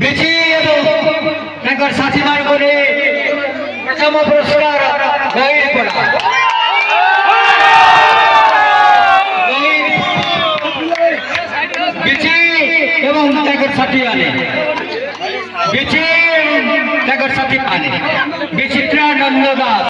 बिची साथी मान को प्रथम पुरस्कार गई पड़ा बिची एवं साथी आने बिची साथी आने विचित्रानंद दास।